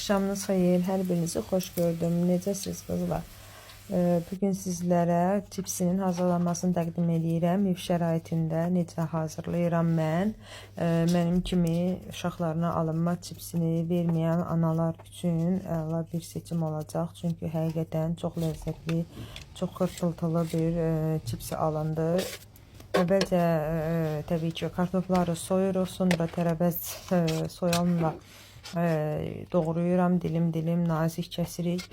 Axşamınız xeyir, hər birinizi xoş gördüm. Necəsiniz qızlar? Bugün sizlərə cipsinin hazırlanmasını təqdim edirəm. Ev şəraitində necə hazırlayıram mən. Mənim kimi uşaqlarına alınma cipsini verməyən analar üçün əla bir seçim olacaq. Çünki həqiqətən çox ləzzətli, çox xırtıltılı bir cipsi alındı. Əvvəlcə təbii ki kartofları soyuruq, sonra tərəvəz soğanla doğrayıram, dilim nazik kəsirik.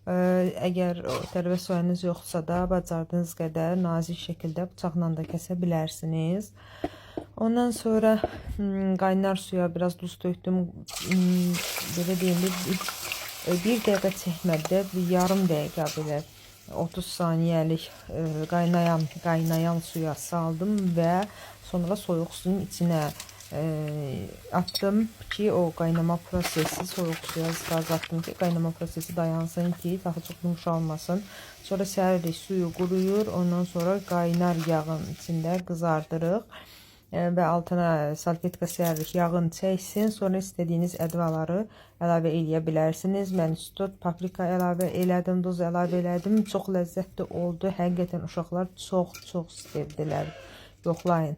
Əgər tərəvəz soğanınız yoxsa da bacardığınız qədər nazik şəkildə bıçaqla da kəsə bilərsiniz. Ondan sonra qaynar suya biraz duz tökdüm. Belə deyim, bir dəqiqə çəkmədə yarım dəqiqə belə 30 saniyəlik qaynayan suya saldım və sonra soyuq suyun içinə attım ki o qaynama prosesi, soyuq suya qaz attım ki qaynama prosesi dayansın ki daha çox yumuşalmasın. Sonra səririk, suyu quruyur, ondan sonra qaynar yağın içində qızardırıq və altına salfetka səririk, yağın çəksin. Sonra istədiyiniz ədvaları əlavə eləyə bilərsiniz. Mən istot, paprika əlavə elədim, duz əlavə elədim. Çox ləzzətli oldu. Həqiqətən uşaqlar çox sevdilər. Yoxlayın.